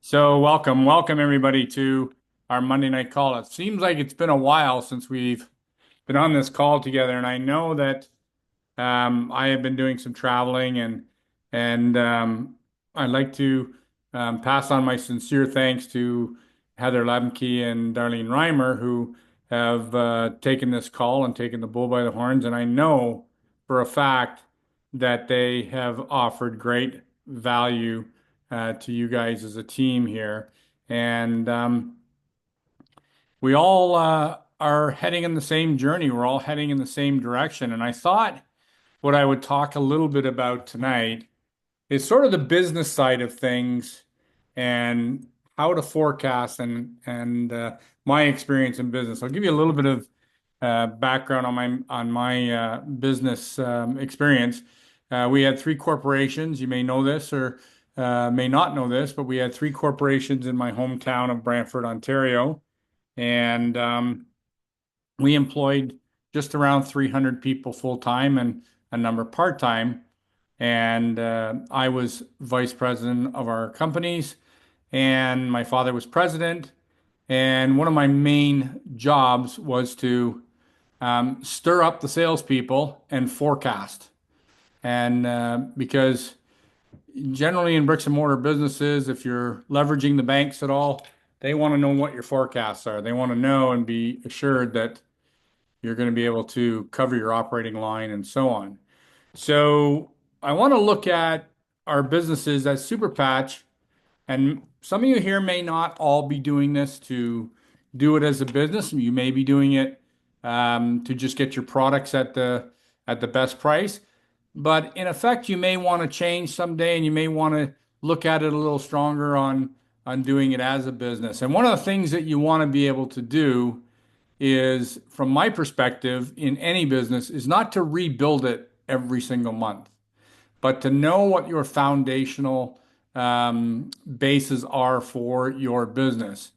So welcome everybody to our Monday night call. It seems like it's been a while since we've been on this call together, and I know that I have been doing some traveling, and I'd like to pass on my sincere thanks to Heather Lemke and Darlene Reimer, who have taken this call and taken the bull by the horns. And I know for a fact that they have offered great value to you guys as a team here. And we all are heading in the same journey. We're all heading in the same direction. And I thought what I would talk a little bit about tonight is sort of the business side of things and how to forecast and my experience in business. I'll give you a little bit of background on my business experience. We had three corporations. You may know this or may not know this, but we had three corporations in my hometown of Brantford, Ontario, and we employed just around 300 people full time and a number part time. And I was vice president of our companies, and my father was president. And one of my main jobs was to stir up the salespeople and forecast. And because generally in bricks and mortar businesses, if you're leveraging the banks at all, they want to know what your forecasts are. They want to know and be assured that you're going to be able to cover your operating line and so on. So I want to look at our businesses as Super Patch, and some of you here may not all be doing this to do it as a business. You may be doing it to just get your products at the best price. But in effect, you may want to change someday, and you may want to look at it a little stronger on doing it as a business. And one of the things that you want to be able to do is, from my perspective, in any business, is not to rebuild it every single month, but to know what your foundational bases are for your business.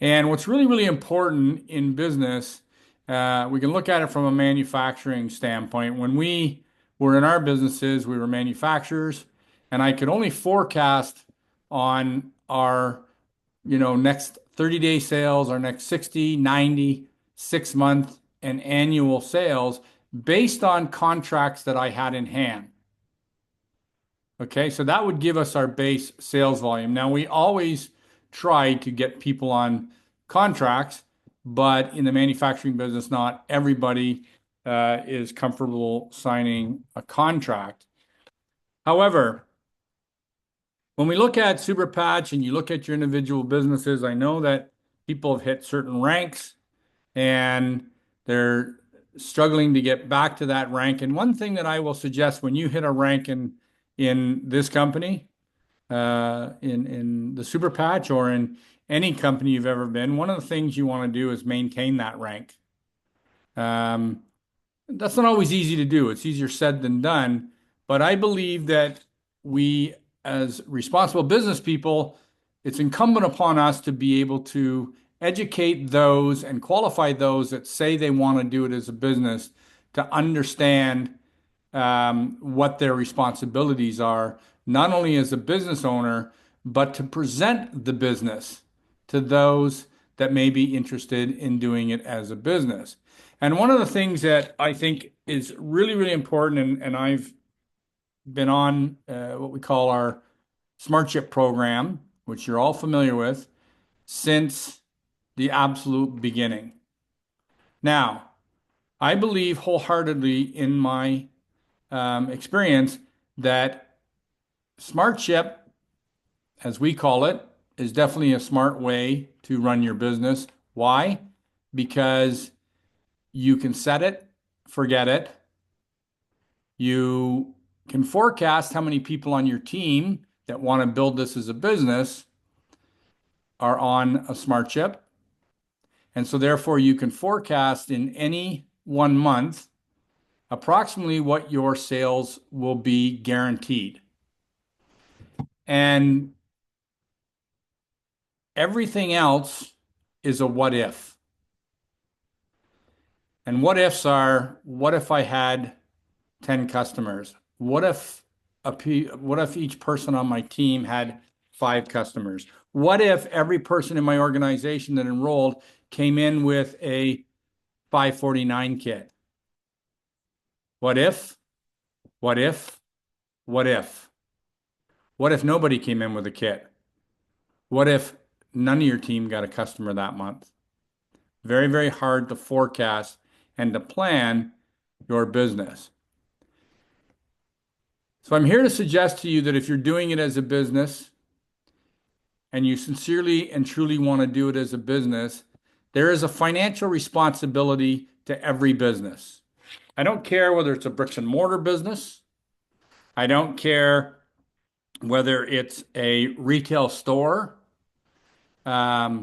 And what's really, really important in business, we can look at it from a manufacturing standpoint. When we were in our businesses, we were manufacturers, and I could only forecast on our, next 30-day sales, our next 60, 90, 6 month, and annual sales based on contracts that I had in hand. Okay, so that would give us our base sales volume. Now, we always try to get people on contracts, but in the manufacturing business, not everybody is comfortable signing a contract. However, when we look at Super Patch and you look at your individual businesses, I know that people have hit certain ranks and they're struggling to get back to that rank. And one thing that I will suggest when you hit a rank in this company, in the Super Patch or in any company you've ever been, one of the things you want to do is maintain that rank. That's not always easy to do. It's easier said than done. But I believe that we, as responsible business people, it's incumbent upon us to be able to educate those and qualify those that say they want to do it as a business to understand what their responsibilities are, not only as a business owner, but to present the business to those that may be interested in doing it as a business. And one of the things that I think is really, really important, and I've been on what we call our SmartShip program, which you're all familiar with, since the absolute beginning. Now, I believe wholeheartedly in my experience that SmartShip, as we call it, is definitely a smart way to run your business. Why? Because you can set it, forget it. You can forecast how many people on your team that want to build this as a business are on a SmartShip. And so therefore you can forecast in any 1 month approximately what your sales will be guaranteed. And everything else is a what if. And what ifs are, what if I had 10 customers? What if each person on my team had 5 customers? What if every person in my organization that enrolled came in with a 549 kit? What if? What if? What if? What if nobody came in with a kit? What if none of your team got a customer that month? Very, very hard to forecast and to plan your business. So I'm here to suggest to you that if you're doing it as a business and you sincerely and truly want to do it as a business, there is a financial responsibility to every business. I don't care whether it's a bricks and mortar business. I don't care whether it's a retail store. I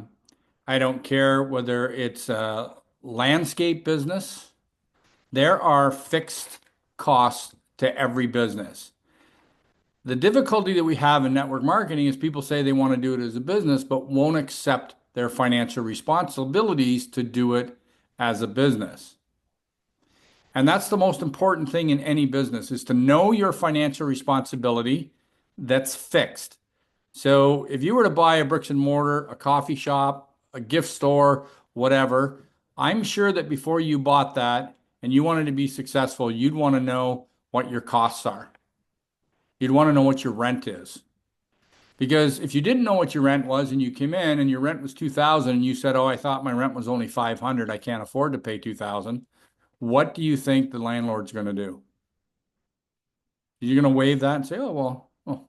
don't care whether it's a landscape business. There are fixed costs to every business. The difficulty that we have in network marketing is people say they want to do it as a business, but won't accept their financial responsibilities to do it as a business. And that's the most important thing in any business, is to know your financial responsibility that's fixed. So if you were to buy a bricks and mortar, a coffee shop, a gift store, whatever, I'm sure that before you bought that and you wanted to be successful, you'd want to know what your costs are. You'd want to know what your rent is. Because if you didn't know what your rent was and you came in and your rent was 2,000 and you said, "Oh, I thought my rent was only 500, I can't afford to pay 2,000." What do you think the landlord's going to do? You're going to waive that and say, "Oh, well, oh,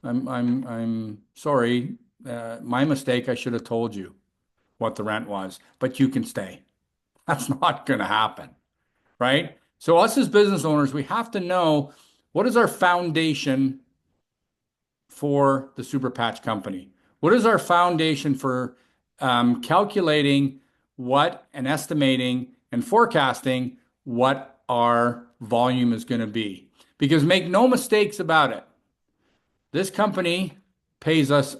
I'm sorry. My mistake. I should have told you what the rent was, but you can stay." That's not going to happen, right? So us as business owners, we have to know what is our foundation for the Super Patch Company? What is our foundation for calculating what and estimating and forecasting what our volume is going to be? Because make no mistakes about it, this company pays us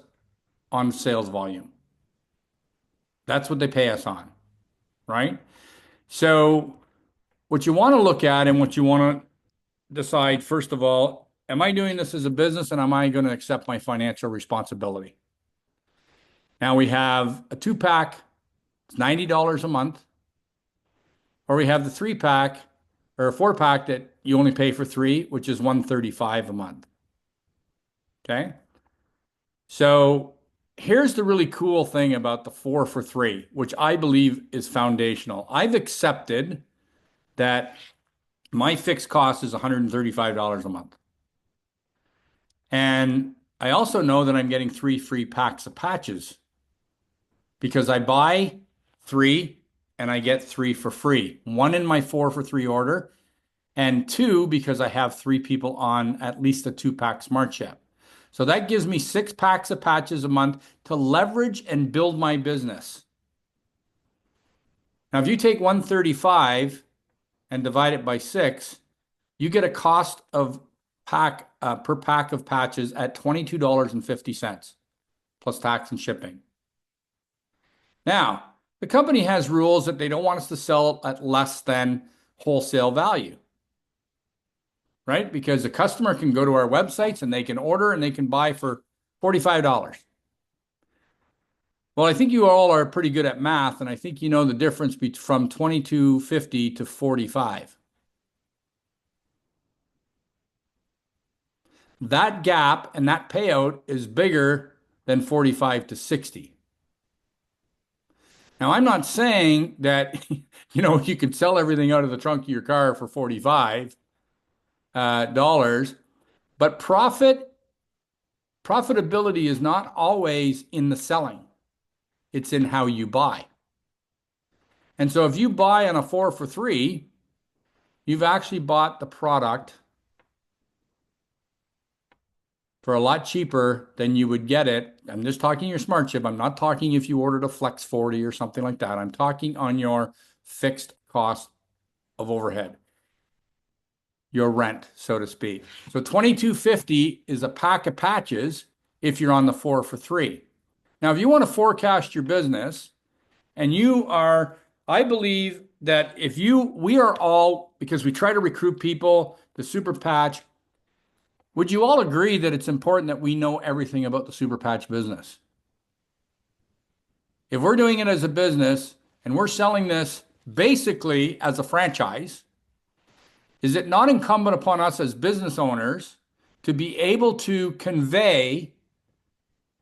on sales volume. That's what they pay us on, right? So what you want to look at and what you want to decide, first of all, am I doing this as a business and am I going to accept my financial responsibility? Now we have a 2-pack, it's $90 a month, or we have the 3-pack or a 4-pack that you only pay for 3, which is $135 a month. Okay. So here's the really cool thing about the 4 for 3, which I believe is foundational. I've accepted that my fixed cost is $135 a month. And I also know that I'm getting 3 free packs of patches because I buy 3 and I get 3 for free. 1 in my 4 for 3 order, and 2 because I have 3 people on at least a 2-pack Smart Chip. So that gives me 6 packs of patches a month to leverage and build my business. Now, if you take 135 and divide it by 6, you get a cost of per pack of patches at $22.50 plus tax and shipping. Now, the company has rules that they don't want us to sell at less than wholesale value, right? Because a customer can go to our websites and they can order and they can buy for $45. Well, I think you all are pretty good at math, and I think you know the difference from $22.50 to $45. That gap and that payout is bigger than 45 to 60. Now, I'm not saying that, you could sell everything out of the trunk of your car for $45, but profitability is not always in the selling. It's in how you buy. And so if you buy on a 4 for 3, you've actually bought the product for a lot cheaper than you would get it. I'm just talking your Smart Chip. I'm not talking if you ordered a Flex 40 or something like that. I'm talking on your fixed cost of overhead, your rent, so to speak. So $22.50 is a pack of patches if you're on the 4 for 3. Now, if you want to forecast your business and I believe that we are all, because we try to recruit people, the Super Patch, Would you all agree that it's important that we know everything about the super patch business? If we're doing it as a business and we're selling this basically as a franchise, is it not incumbent upon us as business owners to be able to convey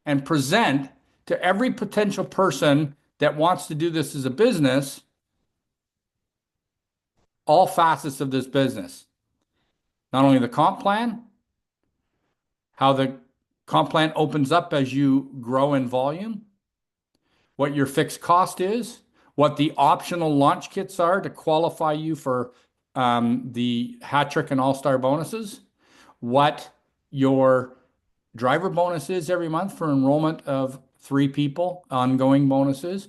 and present to every potential person that wants to do this as a business all facets of this business? Not only the comp plan, how the comp plan opens up as you grow in volume, what your fixed cost is, what the optional launch kits are to qualify you for the hat trick and all-star bonuses, what your driver bonus is every month for enrollment of 3 people, ongoing bonuses,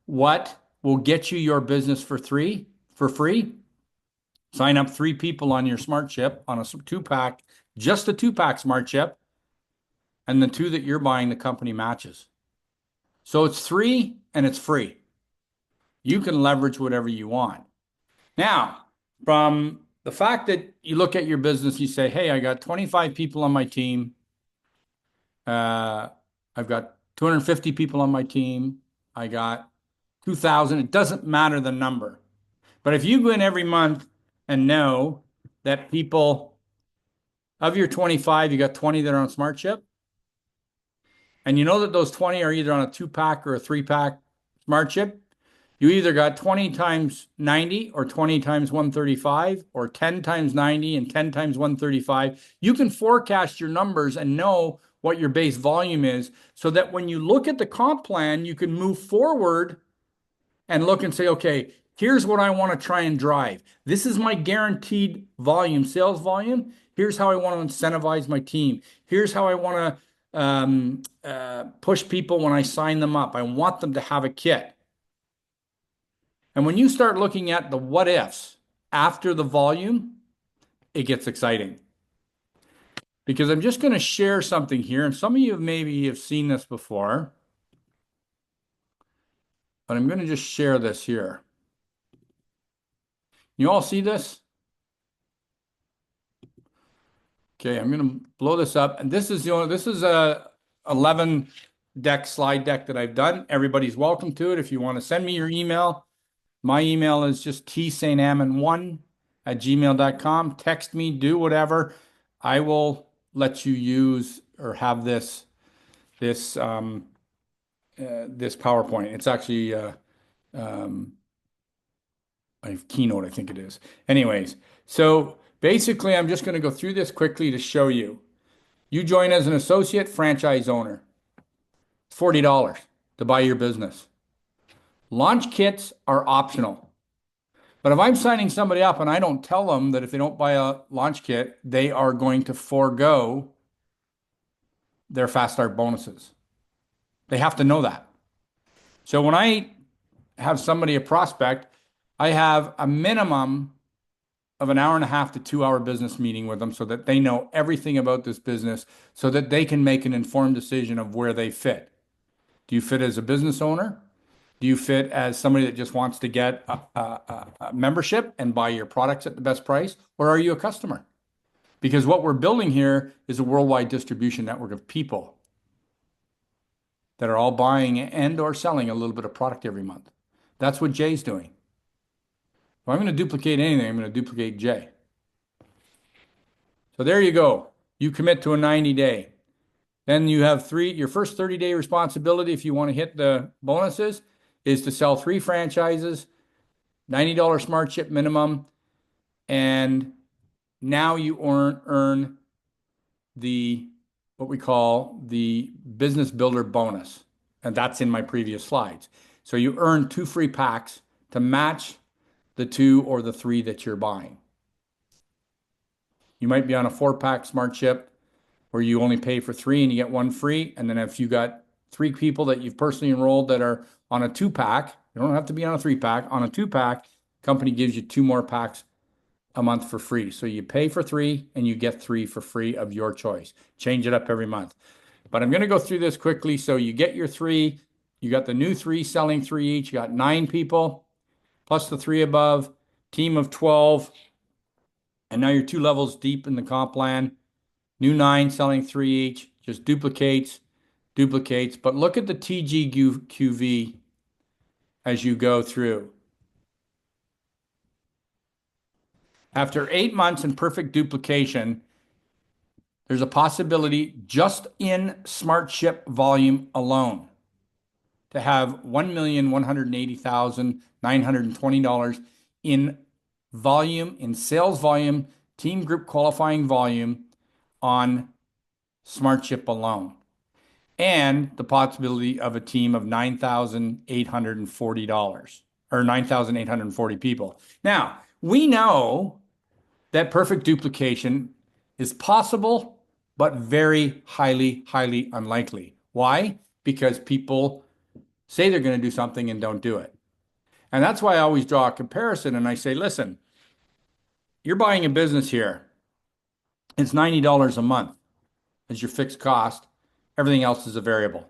what will get you your business for free. Sign up 3 people on your smart chip on a 2-pack, just a 2-pack smart chip, and the 2 that you're buying, the company matches. So it's 3 and it's free. You can leverage whatever you want. Now, from the fact that you look at your business, you say, hey, I got 25 people on my team. I've got 250 people on my team. I got 2,000. It doesn't matter the number. But if you go in every month and know that people, of your 25, you got 20 that are on smart chip, and you know that those 20 are either on a 2-pack or a 3-pack smart chip, you either got 20 times 90 or 20 times 135 or 10 times 90 and 10 times 135. You can forecast your numbers and know what your base volume is so that when you look at the comp plan, you can move forward and look and say, okay, here's what I want to try and drive. This is my guaranteed volume, sales volume. Here's how I want to incentivize my team. Here's how I want to push people when I sign them up. I want them to have a kit. And when you start looking at the what ifs after the volume, it gets exciting. Because I'm just going to share something here, and some of you maybe have seen this before, but I'm going to just share this here. You all see this? Okay, I'm going to blow this up, and this is a 11 slide deck that I've done. Everybody's welcome to it. If you want to send me your email, my email is just tsaintammon1@gmail.com. Text me, do whatever. I will let you use or have this PowerPoint. It's actually I have Keynote, I think it is. Anyways, so basically, I'm just going to go through this quickly to show you. You join as an associate franchise owner. It's $40 to buy your business. Launch kits are optional. But if I'm signing somebody up and I don't tell them that if they don't buy a launch kit, they are going to forego their fast start bonuses. They have to know that. So when I have somebody, a prospect, I have a minimum of an hour and a half to 2-hour business meeting with them so that they know everything about this business so that they can make an informed decision of where they fit. Do you fit as a business owner? Do you fit as somebody that just wants to get a membership and buy your products at the best price? Or are you a customer? Because what we're building here is a worldwide distribution network of people that are all buying and or selling a little bit of product every month. That's what Jay's doing. If I'm going to duplicate anything, I'm going to duplicate Jay. So there you go. You commit to a 90-day. Then you have your first 30-day responsibility if you want to hit the bonuses is to sell 3 franchises, $90 smart chip minimum, and now you earn what we call the business builder bonus. And that's in my previous slides. So you earn 2 free packs to match the 2 or the 3 that you're buying. You might be on a 4-pack smart chip where you only pay for 3 and you get 1 free. And then if you got 3 people that you've personally enrolled that are on a 2-pack, you don't have to be on a 3-pack. On a 2-pack, company gives you 2 more packs a month for free. So you pay for 3 and you get 3 for free of your choice. Change it up every month. But I'm going to go through this quickly. So you get your 3, you got the new 3 selling 3 each, you got 9 people, plus the 3 above, team of 12, and now you're 2 levels deep in the comp plan. New 9 selling 3 each, just duplicates, duplicates. But look at the TGQV as you go through. After 8 months in perfect duplication, there's a possibility just in SmartShip volume alone to have $1,180,920 in volume, in sales volume, team group qualifying volume on SmartShip alone, and the possibility of a team of $9,840 or 9,840 people. Now, we know that perfect duplication is possible, but very highly, highly unlikely. Why? Because people say they're going to do something and don't do it. And that's why I always draw a comparison and I say, listen, you're buying a business here. It's $90 a month as your fixed cost. Everything else is a variable.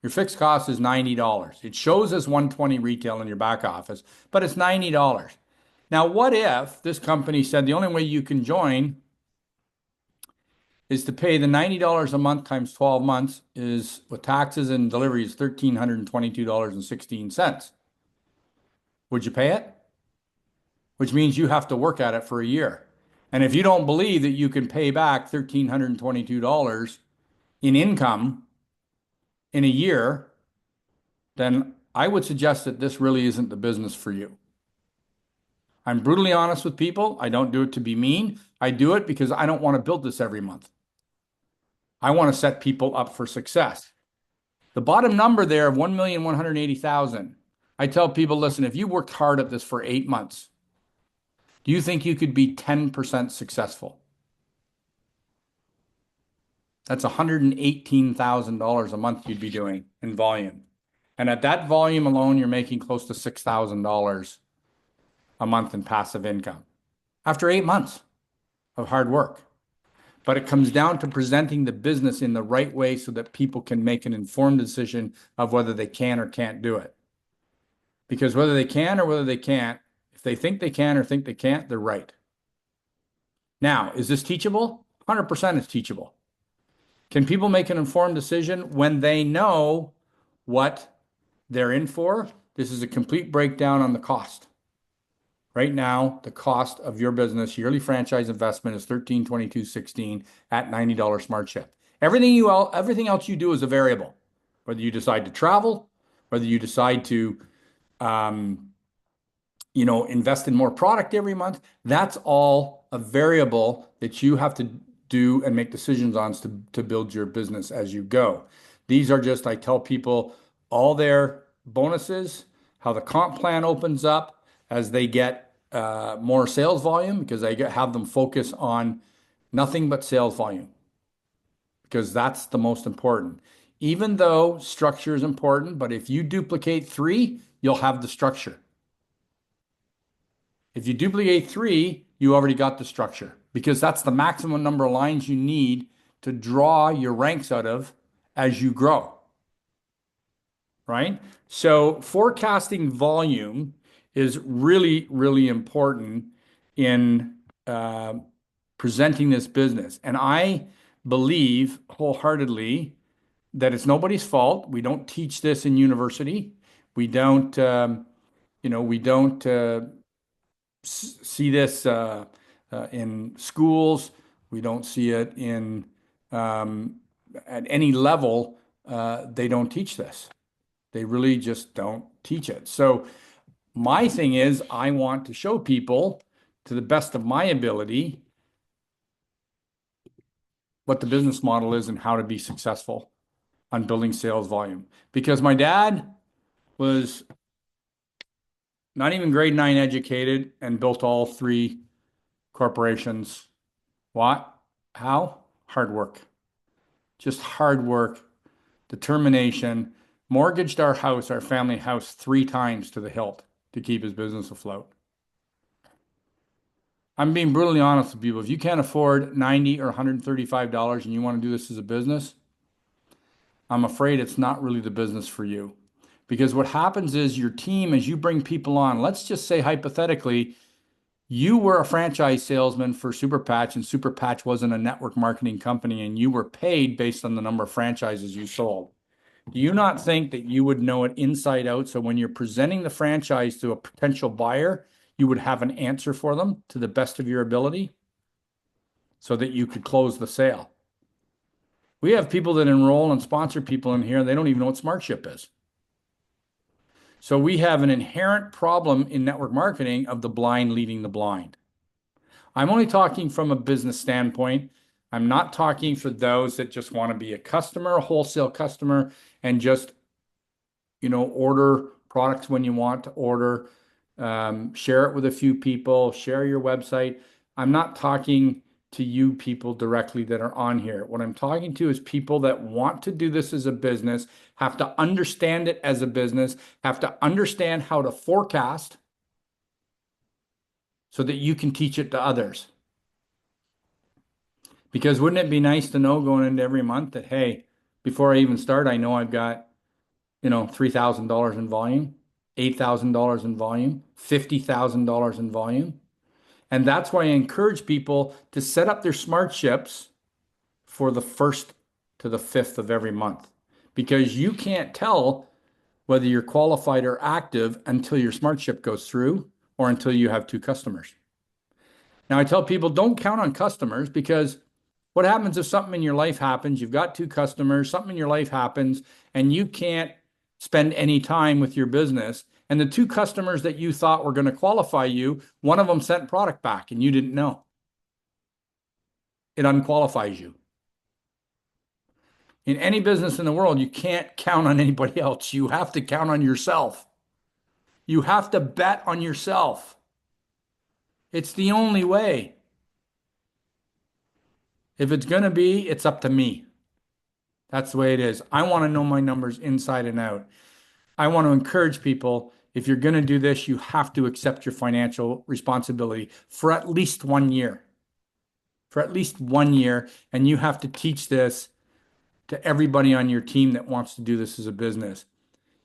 Your fixed cost is $90. It shows as 120 retail in your back office, but it's $90. Now, what if this company said the only way you can join is to pay the $90 a month times 12 months is with taxes and delivery is $1,322.16. Would you pay it? Which means you have to work at it for a year. And if you don't believe that you can pay back $1,322 in income in a year, then I would suggest that this really isn't the business for you. I'm brutally honest with people. I don't do it to be mean. I do it because I don't want to build this every month. I want to set people up for success. The bottom number there of 1,180,000, I tell people, listen, if you worked hard at this for 8 months, do you think you could be 10% successful? That's $118,000 a month you'd be doing in volume. And at that volume alone, you're making close to $6,000 a month in passive income after 8 months of hard work. But it comes down to presenting the business in the right way so that people can make an informed decision of whether they can or can't do it. Because whether they can or whether they can't, if they think they can or think they can't, they're right. Now, is this teachable? 100% it's teachable. Can people make an informed decision when they know what they're in for? This is a complete breakdown on the cost. Right now, the cost of your business yearly franchise investment is $1322.16 at $90 SmartShip. Everything else you do is a variable. Whether you decide to travel, whether you decide to invest in more product every month, that's all a variable that you have to do and make decisions on to build your business as you go. These are just, I tell people, all their bonuses, how the comp plan opens up as they get more sales volume, because I have them focus on nothing but sales volume, because that's the most important. Even though structure is important, but if you duplicate 3, you'll have the structure. If you duplicate 3, you already got the structure, because that's the maximum number of lines you need to draw your ranks out of as you grow, right? So forecasting volume is really, really important in presenting this business. And I believe wholeheartedly that it's nobody's fault. We don't teach this in university. We don't, see this in schools. We don't see it in at any level. They don't teach this. They really just don't teach it. So my thing is, I want to show people to the best of my ability what the business model is and how to be successful on building sales volume. Because my dad was not even grade 9 educated and built all 3 corporations. What? How? Hard work. Just hard work, determination. Mortgaged our house, our family house, 3 times to the hilt to keep his business afloat. I'm being brutally honest with people. If you can't afford $90 or $135 and you want to do this as a business, I'm afraid it's not really the business for you. Because what happens is your team, as you bring people on, let's just say hypothetically, You were a franchise salesman for Superpatch, and Superpatch wasn't a network marketing company, and you were paid based on the number of franchises you sold. Do you not think that you would know it inside out? So when you're presenting the franchise to a potential buyer, you would have an answer for them to the best of your ability so that you could close the sale. We have people that enroll and sponsor people in here, and they don't even know what SmartShip is. So we have an inherent problem in network marketing of the blind leading the blind. I'm only talking from a business standpoint. I'm not talking for those that just want to be a customer, a wholesale customer, and just, order products when you want to order, share it with a few people, share your website. I'm not talking to you people directly that are on here. What I'm talking to is people that want to do this as a business, have to understand it as a business, have to understand how to forecast so that you can teach it to others. Because wouldn't it be nice to know going into every month that, hey, before I even start, I know I've got, $3,000 in volume, $8,000 in volume, $50,000 in volume. And that's why I encourage people to set up their SmartShips for the 1st to the 5th of every month, because you can't tell whether you're qualified or active until your SmartShip goes through or until you have 2 customers. Now, I tell people don't count on customers, because what happens if something in your life happens? You've got 2 customers, something in your life happens, and you can't spend any time with your business. And the 2 customers that you thought were going to qualify you, one of them sent product back and you didn't know. It unqualifies you. In any business in the world, you can't count on anybody else. You have to count on yourself. You have to bet on yourself. It's the only way. If it's going to be, it's up to me. That's the way it is. I want to know my numbers inside and out. I want to encourage people, if you're going to do this, you have to accept your financial responsibility for at least 1 year. For at least 1 year. And you have to teach this to everybody on your team that wants to do this as a business.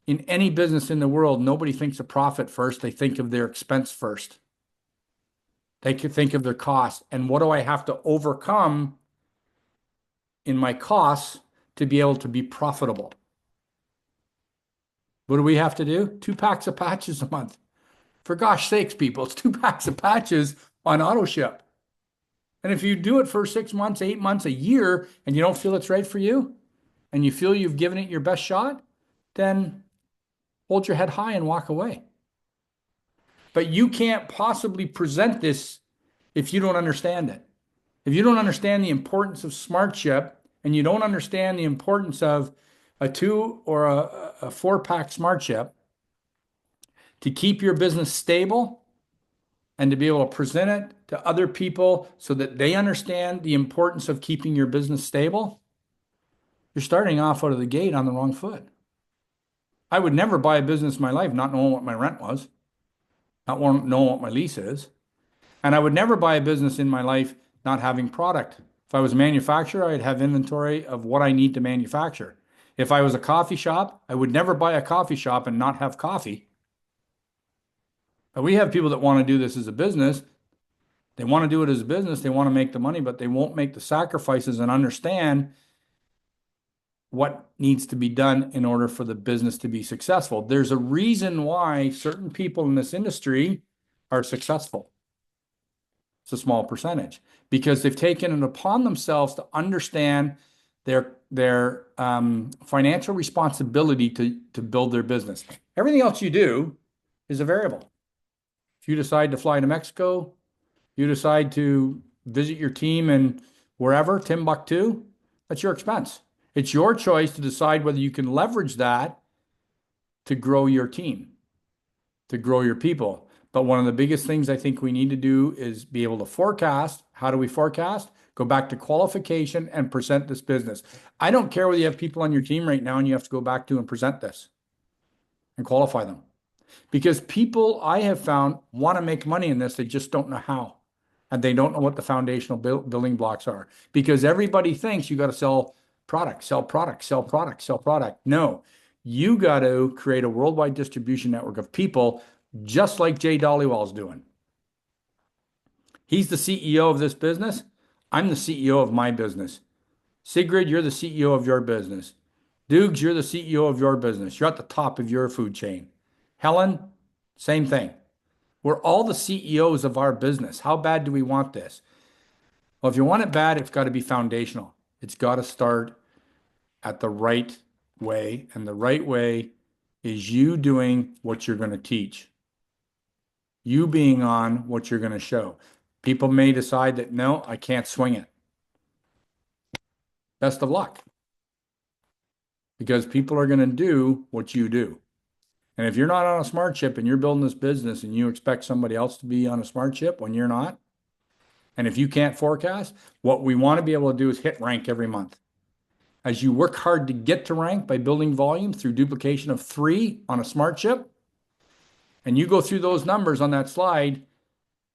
In any business in the world, nobody thinks of profit first. They think of their expense first. They could think of their cost. And what do I have to overcome in my costs to be able to be profitable? What do we have to do? 2 packs of patches a month. For gosh sakes, people, it's 2 packs of patches on AutoShip. And if you do it for 6 months, 8 months, a year, and you don't feel it's right for you, and you feel you've given it your best shot, then hold your head high and walk away. But you can't possibly present this if you don't understand it. If you don't understand the importance of SmartShip, and you don't understand the importance of a 2 or a 4-pack SmartShip to keep your business stable and to be able to present it to other people so that they understand the importance of keeping your business stable, you're starting off out of the gate on the wrong foot. I would never buy a business in my life not knowing what my rent was, not knowing what my lease is. And I would never buy a business in my life not having product. If I was a manufacturer, I'd have inventory of what I need to manufacture. If I was a coffee shop, I would never buy a coffee shop and not have coffee. But we have people that want to do this as a business. They want to do it as a business. They want to make the money, but they won't make the sacrifices and understand what needs to be done in order for the business to be successful. There's a reason why certain people in this industry are successful. It's a small percentage because they've taken it upon themselves to understand their financial responsibility to build their business. Everything else you do is a variable. If you decide to fly to Mexico, you decide to visit your team in wherever, Timbuktu, that's your expense. It's your choice to decide whether you can leverage that to grow your team, to grow your people. But one of the biggest things I think we need to do is be able to forecast. How do we forecast? Go back to qualification and present this business. I don't care whether you have people on your team right now and you have to go back to and present this and qualify them. Because people I have found want to make money in this, they just don't know how. And they don't know what the foundational building blocks are. Because everybody thinks you got to sell product, sell product, sell product, sell product. No, you got to create a worldwide distribution network of people just like Jay Dollywell's doing. He's the CEO of this business. I'm the CEO of my business. Sigrid, you're the CEO of your business. Dukes, you're the CEO of your business. You're at the top of your food chain. Helen, same thing. We're all the CEOs of our business. How bad do we want this? Well, if you want it bad, it's got to be foundational. It's got to start at the right way. And the right way is you doing what you're going to teach, you being on what you're going to show. People may decide that, no, I can't swing it. Best of luck. Because people are going to do what you do. And if you're not on a smart chip and you're building this business and you expect somebody else to be on a smart chip when you're not, and if you can't forecast, what we want to be able to do is hit rank every month. As you work hard to get to rank by building volume through duplication of 3 on a smart chip, and you go through those numbers on that slide,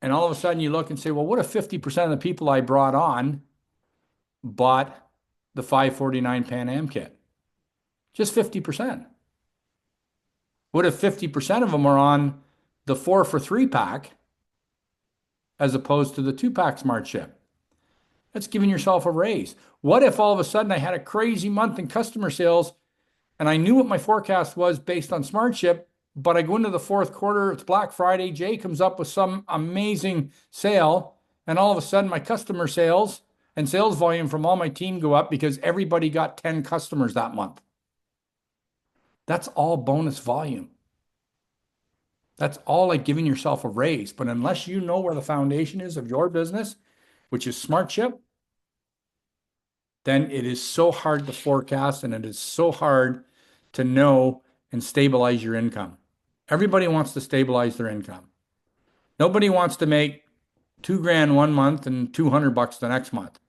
and all of a sudden you look and say, well, what if 50% of the people I brought on bought the 549 Pan Am kit? Just 50%. What if 50% of them are on the 4 for 3 pack as opposed to the 2-pack smart chip? That's giving yourself a raise. What if all of a sudden I had a crazy month in customer sales and I knew what my forecast was based on smart chip, but I go into the fourth quarter, it's Black Friday, Jay comes up with some amazing sale, and all of a sudden my customer sales and sales volume from all my team go up because everybody got 10 customers that month. That's all bonus volume. That's all like giving yourself a raise. But unless you know where the foundation is of your business, which is smart chip, then it is so hard to forecast and it is so hard to know and stabilize your income. Everybody wants to stabilize their income. Nobody wants to make $2,000 one month and $200 the next month.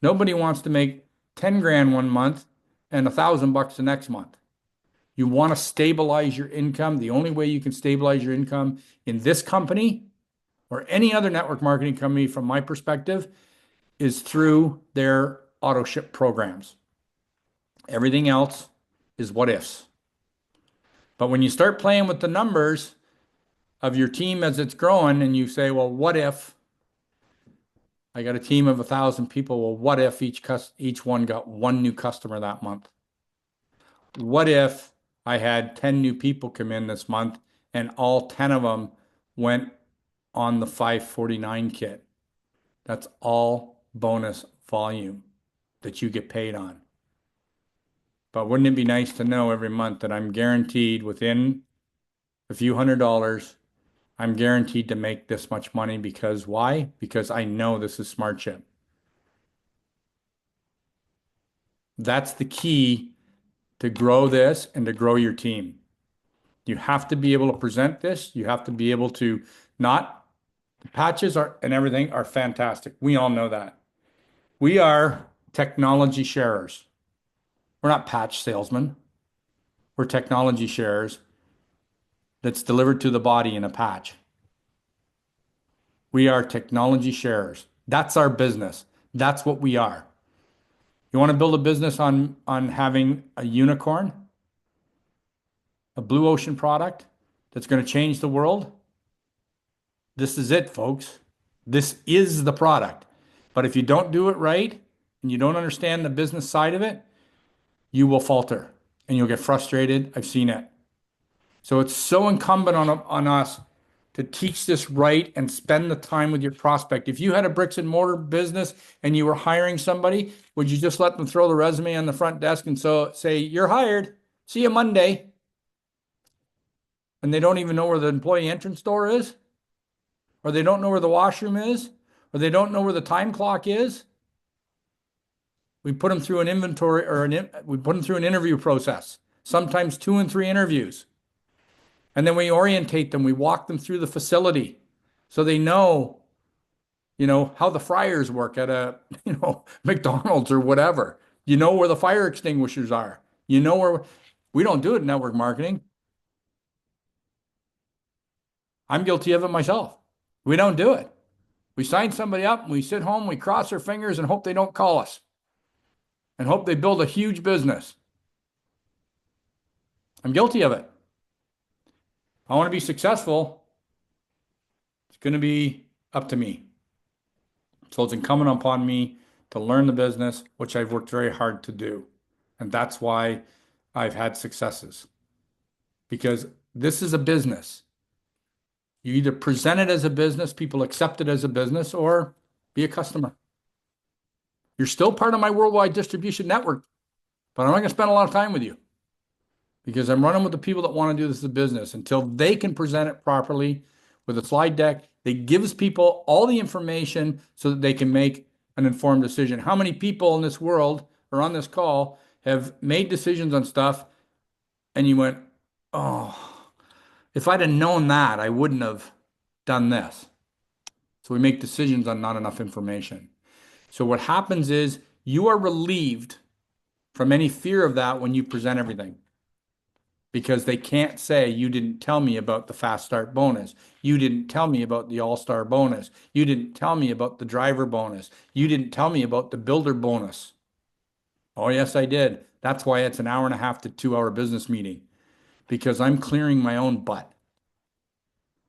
Nobody wants to make 10 grand one month and $1,000 the next month. You want to stabilize your income. The only way you can stabilize your income in this company or any other network marketing company, from my perspective, is through their auto ship programs. Everything else is what ifs. But when you start playing with the numbers of your team as it's growing and you say, well, what if I got a team of 1,000 people? Well, what if each one got 1 new customer that month? What if I had 10 new people come in this month and all 10 of them went on the 549 kit? That's all bonus volume that you get paid on. But wouldn't it be nice to know every month that I'm guaranteed within a few $100s, I'm guaranteed to make this much money? Because why? Because I know this is smart chip. That's the key to grow this and to grow your team. You have to be able to present this. You have to be able to not, the patches are and everything are fantastic. We all know that. We are technology sharers. We're not patch salesmen. We're technology sharers that's delivered to the body in a patch. We are technology sharers. That's our business. That's what we are. You want to build a business on having a unicorn, a blue ocean product that's going to change the world? This is it, folks. This is the product. But if you don't do it right and you don't understand the business side of it, you will falter and you'll get frustrated. I've seen it. So it's so incumbent on us to teach this right and spend the time with your prospect. If you had a bricks and mortar business and you were hiring somebody, would you just let them throw the resume on the front desk and so say, you're hired, see you Monday? And they don't even know where the employee entrance door is, or they don't know where the washroom is, or they don't know where the time clock is? We put them through an inventory we put them through an interview process, sometimes 2 and 3 interviews. And then we orientate them. We walk them through the facility so they know, how the fryers work at a, McDonald's or whatever. You know where the fire extinguishers are. You know where we don't do it in network marketing. I'm guilty of it myself. We don't do it. We sign somebody up and we sit home, we cross our fingers and hope they don't call us and hope they build a huge business. I'm guilty of it. I want to be successful. It's going to be up to me. So it's incumbent upon me to learn the business, which I've worked very hard to do. And that's why I've had successes, because this is a business. You either present it as a business, people accept it as a business, or be a customer. You're still part of my worldwide distribution network, but I'm not going to spend a lot of time with you because I'm running with the people that want to do this as a business until they can present it properly with a slide deck that gives people all the information so that they can make an informed decision. How many people in this world or on this call have made decisions on stuff and you went, oh, if I'd have known that, I wouldn't have done this. So we make decisions on not enough information. So what happens is you are relieved from any fear of that when you present everything, because they can't say you didn't tell me about the fast start bonus. You didn't tell me about the all-star bonus. You didn't tell me about the driver bonus. You didn't tell me about the builder bonus. Oh, yes, I did. That's why it's an hour and a half to 2 hour business meeting, because I'm clearing my own butt.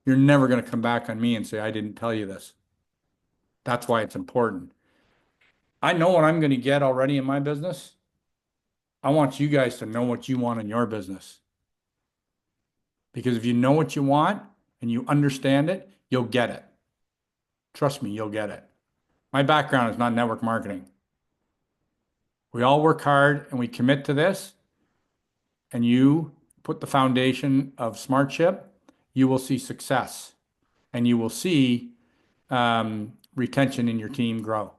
You're never going to come back on me and say, I didn't tell you this. That's why it's important. I know what I'm going to get already in my business. I want you guys to know what you want in your business. Because if you know what you want and you understand it, you'll get it. Trust me, you'll get it. My background is not network marketing. We all work hard and we commit to this, and you put the foundation of SmartShip, you will see success and you will see retention in your team grow.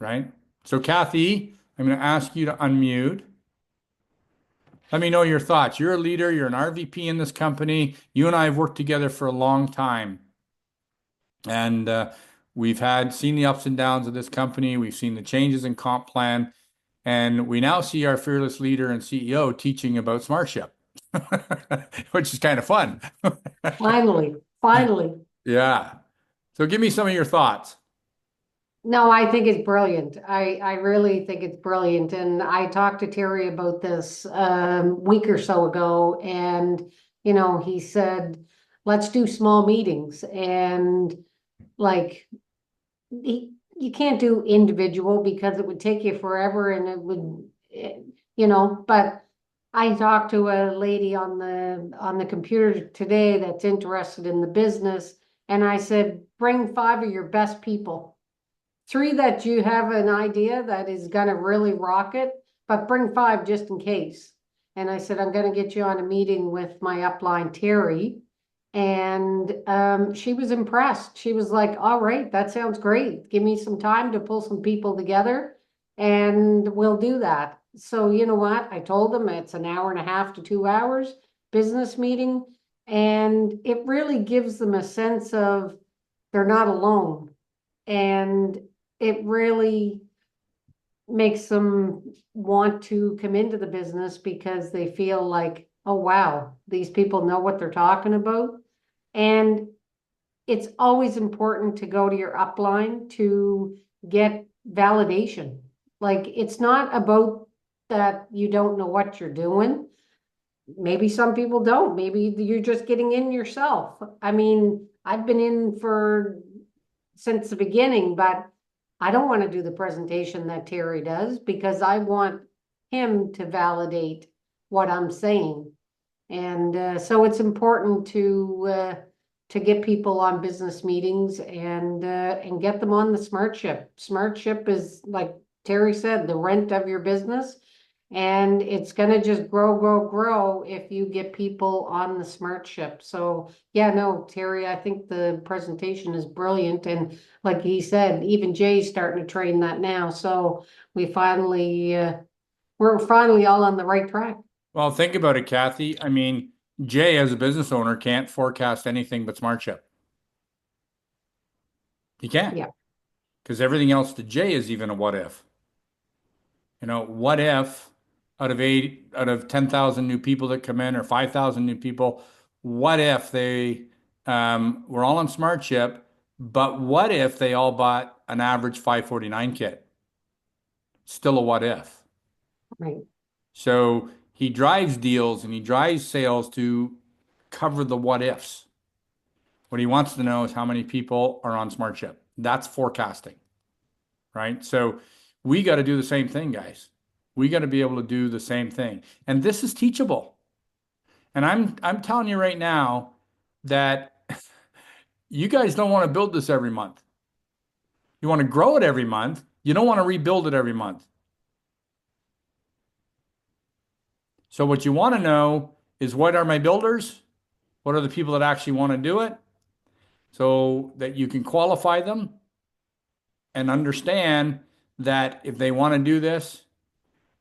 Right? So, Kathy, I'm going to ask you to unmute. Let me know your thoughts. You're a leader, you're an RVP in this company. You and I have worked together for a long time. And we've seen the ups and downs of this company. We've seen the changes in comp plan. And we now see our fearless leader and CEO teaching about SmartShip, which is kind of fun. Finally, finally. Yeah. So give me some of your thoughts. No, I think it's brilliant. I really think it's brilliant. And I talked to Terry about this week or so ago, and he said, let's do small meetings. And like you can't do individual because it would take you forever and it would, but I talked to a lady on the computer today that's interested in the business, and I said, bring 5 of your best people. 3 that you have an idea that is gonna really rock it, but bring 5 just in case. And I said, I'm gonna get you on a meeting with my upline, Terry. And she was impressed. She was like, all right, that sounds great. Give me some time to pull some people together and we'll do that. So you know what? I told them it's an hour and a half to 2 hours business meeting. And it really gives them a sense of they're not alone. And it really makes them want to come into the business because they feel like, oh, wow, these people know what they're talking about. And it's always important to go to your upline to get validation. Like, it's not about that you don't know what you're doing. Maybe some people don't. Maybe you're just getting in yourself. I mean, I've been in for since the beginning, but I don't want to do the presentation that Terry does because I want him to validate what I'm saying. And so it's important to get people on business meetings and get them on the SmartShip. SmartShip is, like Terry said, the rent of your business. And it's gonna just grow, grow, grow if you get people on the SmartShip. So yeah, no, Terry, I think the presentation is brilliant. And like he said, even Jay's starting to train that now. So we're finally all on the right track. Well, think about it, Kathy. I mean, Jay, as a business owner, can't forecast anything but SmartShip. He can't, Yeah, because everything else to Jay is even a what if. What if out of 10,000 new people that come in or 5,000 new people, what if they were all on SmartShip, but what if they all bought an average 549 kit? Still a what if. right. So he drives deals and he drives sales to cover the what ifs. What he wants to know is how many people are on SmartShip. That's forecasting, right? So we got to do the same thing, guys. We got to be able to do the same thing. And this is teachable. And I'm telling you right now that you guys don't want to build this every month. You want to grow it every month. You don't want to rebuild it every month. So what you want to know is, what are my builders? What are the people that actually want to do it? So that you can qualify them and understand that if they want to do this,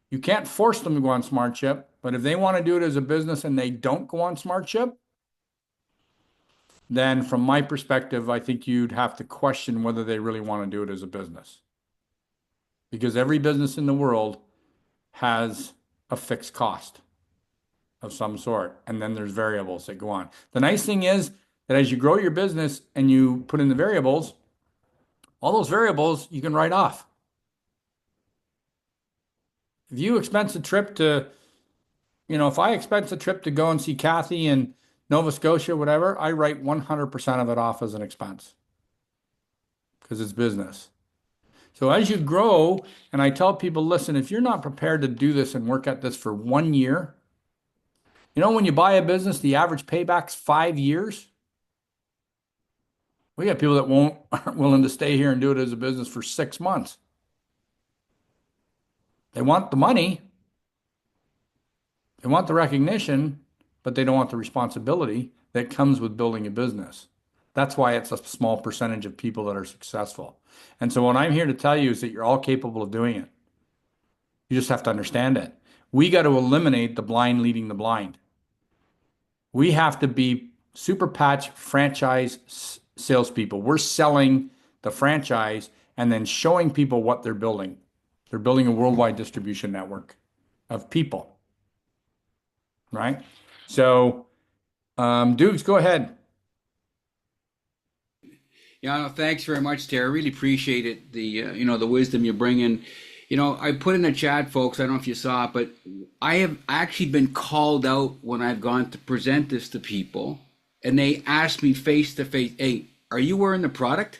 you can't force them to go on SmartShip, but if they want to do it as a business and they don't go on SmartShip, then from my perspective, I think you'd have to question whether they really want to do it as a business. Because every business in the world has a fixed cost of some sort, and then there's variables that go on. The nice thing is that as you grow your business and you put in the variables, all those variables you can write off. If you expense a trip to, if I expense a trip to go and see Kathy in Nova Scotia, whatever, I write 100% of it off as an expense because it's business. So as you grow, and I tell people, listen, if you're not prepared to do this and work at this for 1 year, when you buy a business, the average payback's 5 years. We got people that aren't willing to stay here and do it as a business for 6 months. They want the money, they want the recognition, but they don't want the responsibility that comes with building a business. That's why it's a small percentage of people that are successful. And so what I'm here to tell you is that you're all capable of doing it. You just have to understand it. We got to eliminate the blind leading the blind. We have to be super patch franchise salespeople. We're selling the franchise and then showing people what they're building. They're building a worldwide distribution network of people, right? So, Dukes, go ahead. Yeah, no, thanks very much, Terry. I really appreciate it. The wisdom you bring in. I put in the chat, folks. I don't know if you saw it, but I have actually been called out when I've gone to present this to people, and they ask me face to face, "Hey, are you wearing the product?"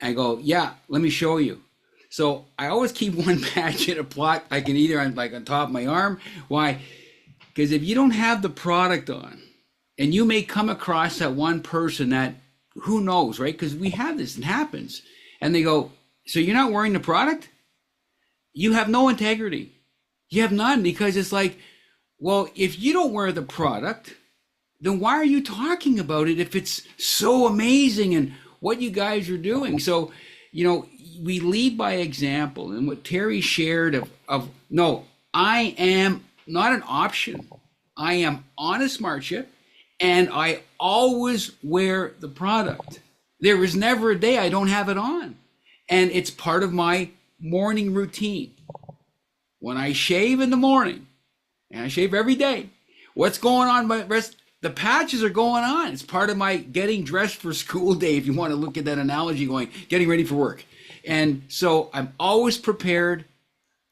I go, "Yeah, let me show you." So I always keep one patch in a plot. I can either on top of my arm. Why? Because if you don't have the product on, and you may come across that one person that, who knows, right? Because we have this, it happens. And they go, "So you're not wearing the product?" You have no integrity. You have none, because it's like, well, if you don't wear the product, then why are you talking about it if it's so amazing and what you guys are doing? So, we lead by example. And what Terry shared of no, I am not an option. I am on a SmartShip, and I always wear the product. There is never a day I don't have it on. And it's part of my morning routine. When I shave in the morning, and I shave every day, what's going on? The patches are going on. It's part of my getting dressed for school day, if you want to look at that analogy, getting ready for work. And so I'm always prepared.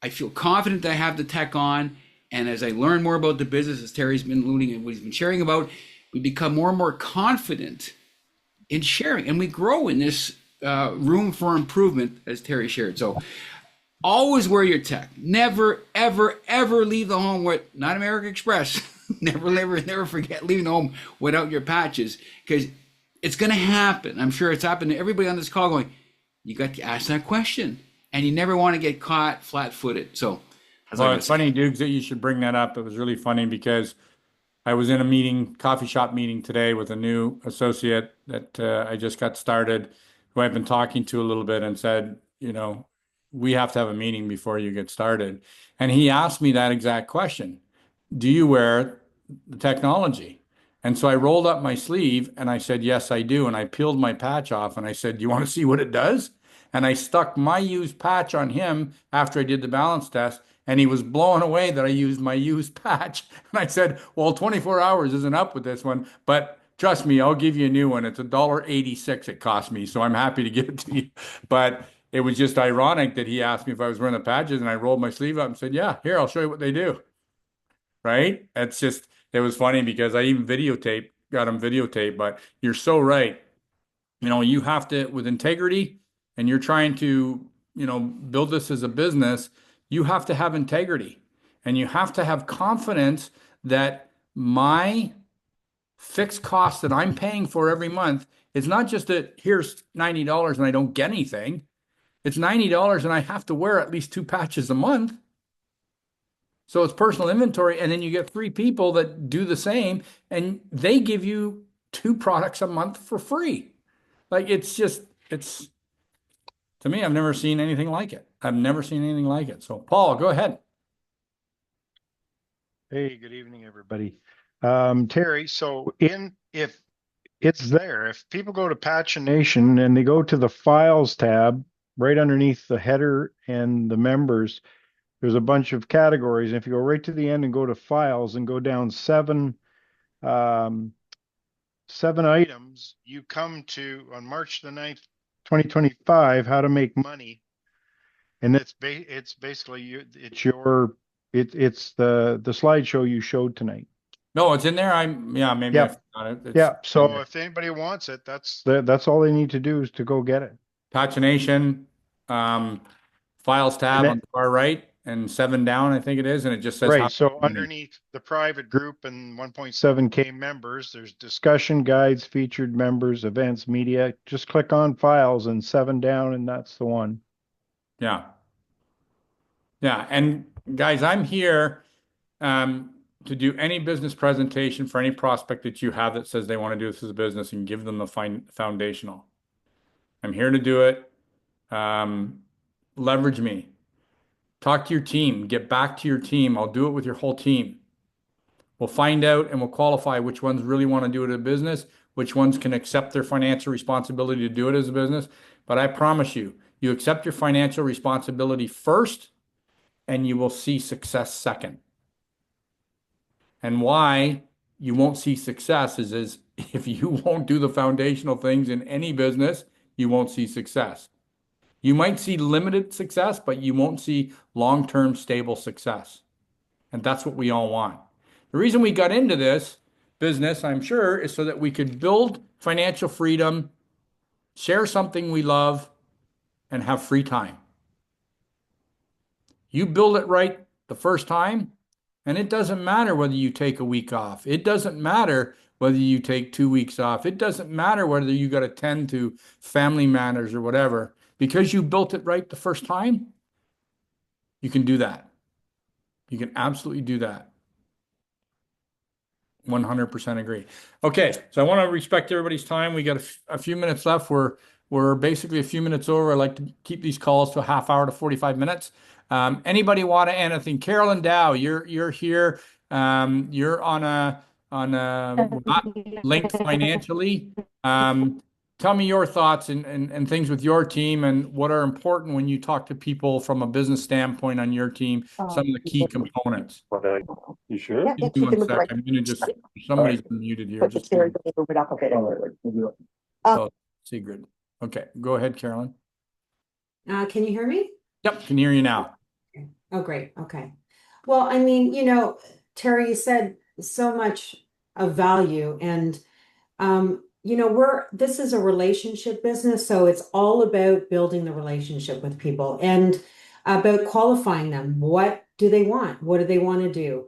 I feel confident that I have the tech on. And as I learn more about the business, as Terry's been alluding and what he's been sharing about, we become more and more confident in sharing. And we grow in this room for improvement, as Terry shared. So always wear your tech. Never, ever, ever leave the home with, not American Express. never forget leaving the home without your patches, because it's going to happen. I'm sure it's happened to everybody on this call going, you got to ask that question, and you never want to get caught flat-footed. So, well, it's funny, Dukes, that you should bring that up. It was really funny because I was in a meeting, coffee shop meeting today with a new associate that I just got started, who I've been talking to a little bit, and said, we have to have a meeting before you get started. And he asked me that exact question. Do you wear the technology? And so I rolled up my sleeve and I said, yes, I do. And I peeled my patch off and I said, do you want to see what it does? And I stuck my used patch on him after I did the balance test. And he was blown away that I used my used patch. And I said, well, 24 hours isn't up with this one, but trust me, I'll give you a new one. It's $1.86 it cost me. So I'm happy to give it to you. But it was just ironic that he asked me if I was wearing the patches, and I rolled my sleeve up and said, yeah, here, I'll show you what they do. Right? It was funny because I even got him videotaped, but you're so right. you have to, with integrity, and you're trying to, build this as a business, you have to have integrity and you have to have confidence that my fixed cost that I'm paying for every month is not just that here's $90 and I don't get anything. It's $90 and I have to wear at least 2 patches a month. So it's personal inventory. And then you get 3 people that do the same and they give you 2 products a month for free. Like it's to me, I've never seen anything like it. I've never seen anything like it. So Paul, go ahead. Hey, good evening, everybody. Terry, so if it's there, if people go to Pagination and they go to the Files tab, right underneath the header and the members, there's a bunch of categories. And if you go right to the end and go to Files and go down um, 7 items, you come to, on March the 9th, 2025, how to make money. And it's basically it's the slideshow you showed tonight. No, it's in there. Maybe I Yeah. forgot it. It's Yeah, so in there. if anybody wants it, that's all they need to do is to go get it. Pagination, files tab And then- on the far right and 7 down, I think it is, and it just says how Right, to so make money. underneath the private group and 1.7K members, there's discussion guides, featured members, events, media. Just click on files and 7 down, and that's the one. Yeah. Yeah. And guys, I'm here to do any business presentation for any prospect that you have that says they want to do this as a business and give them the foundational. I'm here to do it. Leverage me. Talk to your team. Get back to your team. I'll do it with your whole team. We'll find out and we'll qualify which ones really want to do it as a business, which ones can accept their financial responsibility to do it as a business. But I promise you, you accept your financial responsibility first, and you will see success second. And why you won't see success is if you won't do the foundational things in any business, you won't see success. You might see limited success, but you won't see long-term stable success. And that's what we all want. The reason we got into this business, I'm sure, is so that we could build financial freedom, share something we love, and have free time. You build it right the first time, and it doesn't matter whether you take a week off. It doesn't matter whether you take 2 weeks off. It doesn't matter whether you got to tend to family matters or whatever. Because you built it right the first time, you can do that. You can absolutely do that. 100% agree. Okay, so I want to respect everybody's time. We got a few minutes left. We're basically a few minutes over. I like to keep these calls to a half hour to 45 minutes. Anybody want to add anything? Carolyn Dow, you're here. You're on a not linked financially. Tell me your thoughts and things with your team and what are important when you talk to people from a business standpoint on your team, some of the key components. You sure? Yeah, Give you me one can move sec. right. I'm gonna just, somebody's muted here. Put the Just chairs, move it up a bit. Sigrid. Okay, go ahead, Carolyn. Can you hear me? Yep, can hear you now. Oh, great. Okay. Well, I mean, Terry, you said so much of value and, this is a relationship business. So it's all about building the relationship with people and about qualifying them. What do they want? What do they want to do?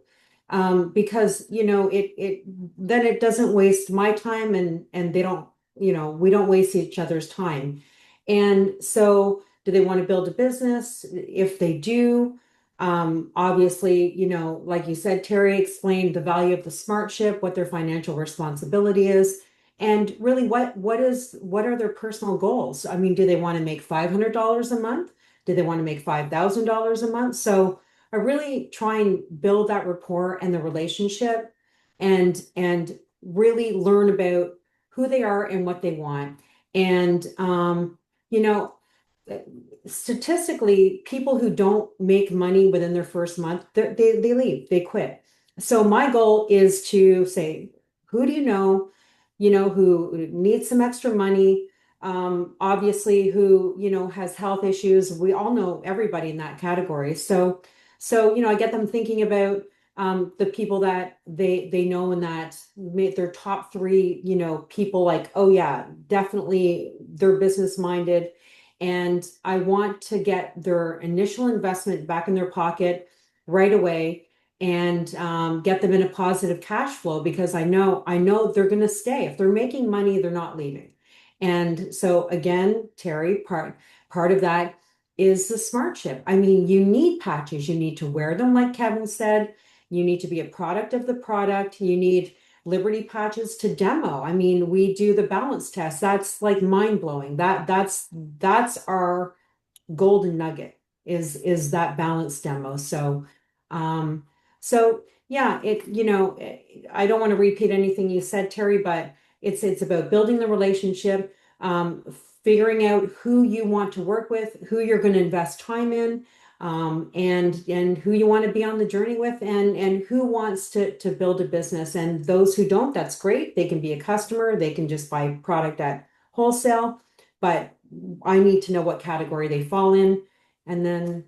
Because, then it doesn't waste my time and they don't, we don't waste each other's time. And so do they want to build a business? If they do, obviously, like you said, Terry explained the value of the SmartShip, what their financial responsibility is, and really what are their personal goals? I mean, do they want to make $500 a month? Do they want to make $5,000 a month? So I really try and build that rapport and the relationship and really learn about who they are and what they want. And statistically, people who don't make money within their first month, they leave, they quit. So my goal is to say, who do you know, who needs some extra money, obviously who, has health issues. We all know everybody in that category. So, I get them thinking about, the people that they know and that made their top three, people like, oh yeah, definitely they're business minded. And I want to get their initial investment back in their pocket right away and get them in a positive cash flow because I know they're going to stay. If they're making money, they're not leaving. And so again, Terry, part of that is the smart chip. I mean, you need patches, you need to wear them, like Kevin said. You need to be a product of the product. You need Liberty patches to demo. I mean, we do the balance test. That's like mind blowing. That's our golden nugget is that balance demo. Um, so yeah, I don't want to repeat anything you said, Terry, but it's about building the relationship, figuring out who you want to work with, who you're going to invest time in, and who you want to be on the journey with, and who wants to build a business. And those who don't, that's great. They can be a customer. They can just buy product at wholesale, but I need to know what category they fall in, and then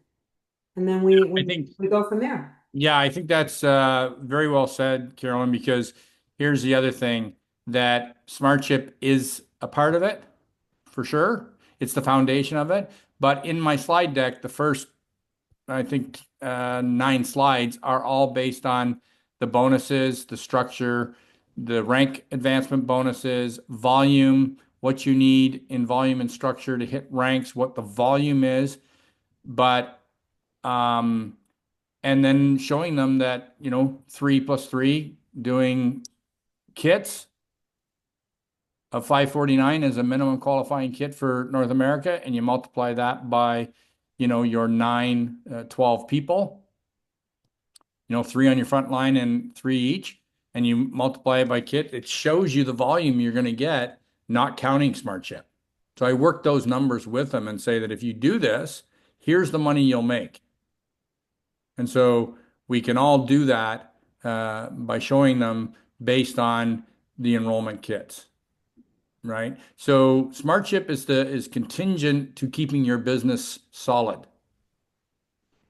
we I we, think, we go from there. yeah, I think that's very well said, Carolyn, because here's the other thing that Smart Chip is a part of it, for sure. It's the foundation of it. But in my slide deck, the first, I think, 9 slides are all based on the bonuses, the structure, the rank advancement bonuses, volume, what you need in volume and structure to hit ranks, what the volume is. But and then showing them that, 3+3 doing kits of 549 as a minimum qualifying kit for North America, and you multiply that by, your 12 people, 3 on your front line and 3 each, and you multiply it by kit, it shows you the volume you're going to get, not counting Smart Chip. So I work those numbers with them and say that if you do this, here's the money you'll make. And so we can all do that by showing them based on the enrollment kits, right? So Smart Chip is contingent to keeping your business solid,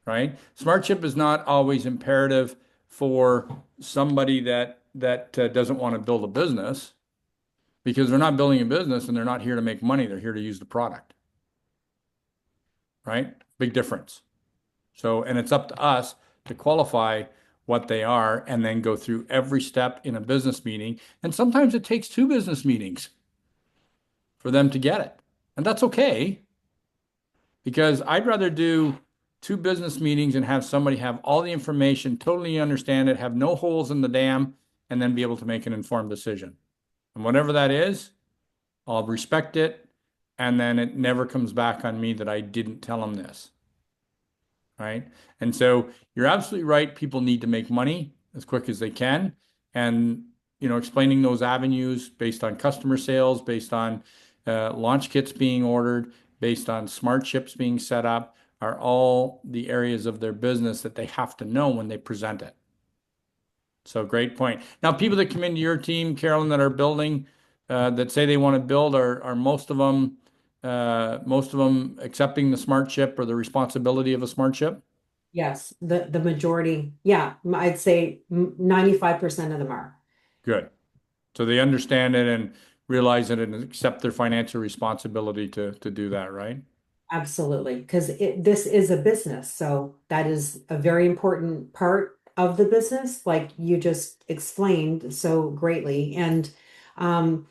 right? Smart Chip is not always imperative for somebody that doesn't want to build a business, because they're not building a business and they're not here to make money. They're here to use the product, right? Big difference. So, and it's up to us to qualify what they are and then go through every step in a business meeting. And sometimes it takes 2 business meetings for them to get it. And that's okay, because I'd rather do 2 business meetings and have somebody have all the information, totally understand it, have no holes in the dam, and then be able to make an informed decision. And whatever that is, I'll respect it. And then it never comes back on me that I didn't tell them this. Right. And so you're absolutely right. People need to make money as quick as they can. And, explaining those avenues based on customer sales, based on launch kits being ordered, based on Smart Chips being set up, are all the areas of their business that they have to know when they present it. So great point. Now, people that come into your team, Carolyn, that are building, that say they want to build, are most of them accepting the Smart Chip or the responsibility of a Smart Chip? Yes, the majority, yeah, I'd say 95% of them are. Good. So they understand it and realize it and accept their financial responsibility to do that, right? Absolutely, because this is a business, so that is a very important part of the business, like you just explained so greatly. And and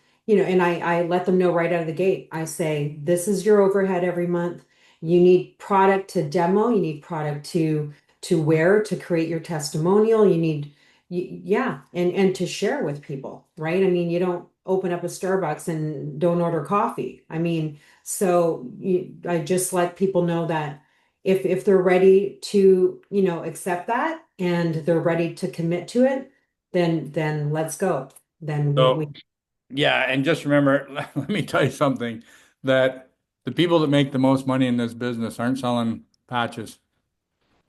I let them know right out of the gate. I say, this is your overhead every month. You need product to demo, you need product to wear, to create your testimonial, you need yeah, and to share with people, right? I mean, you don't open up a Starbucks and don't order coffee. I mean, so I just let people know that if they're ready to, accept that and they're ready to commit to it, then let's go. Then we So, yeah, and just remember, let me tell you something, that the people that make the most money in this business aren't selling patches.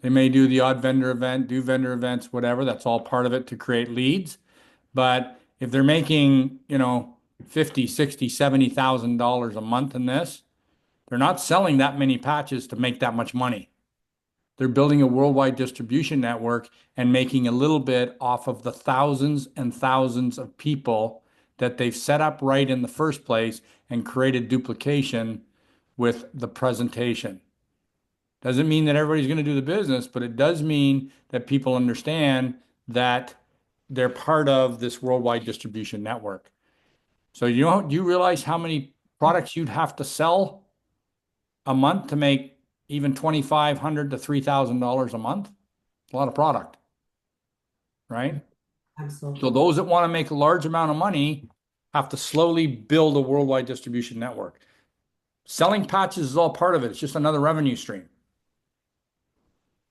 They may do the odd vendor event, do vendor events, whatever. That's all part of it to create leads. But if they're making, 50, 60, $70,000 a month in this, they're not selling that many patches to make that much money. They're building a worldwide distribution network and making a little bit off of the thousands and thousands of people that they've set up right in the first place and created duplication with the presentation. Doesn't mean that everybody's going to do the business, but it does mean that people understand that they're part of this worldwide distribution network. So do you realize how many products you'd have to sell a month to make even $2,500 to $3,000 a month? It's a lot of product, right? Absolutely. So those that want to make a large amount of money have to slowly build a worldwide distribution network. Selling patches is all part of it. It's just another revenue stream,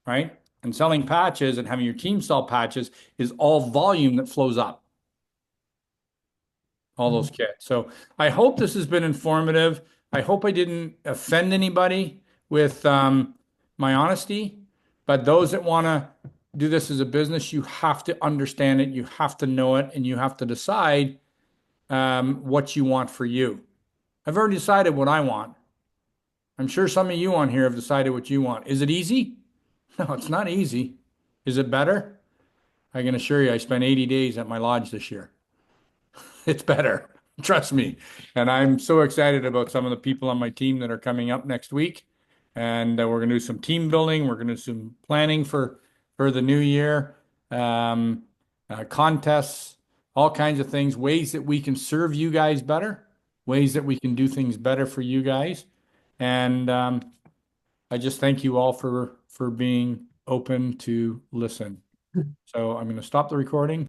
right? And selling patches and having your team sell patches is all volume that flows up. All those kits. So I hope this has been informative. I hope I didn't offend anybody with my honesty, but those that want to do this as a business, you have to understand it, you have to know it, and you have to decide what you want for you. I've already decided what I want. I'm sure some of you on here have decided what you want. Is it easy? No, it's not easy. Is it better? I can assure you, I spent 80 days at my lodge this year. It's better. Trust me. And I'm so excited about some of the people on my team that are coming up next week. And we're going to do some team building. We're going to do some planning for the new year, contests, all kinds of things, ways that we can serve you guys better, ways that we can do things better for you guys. And I just thank you all for being open to listen. So I'm going to stop the recording.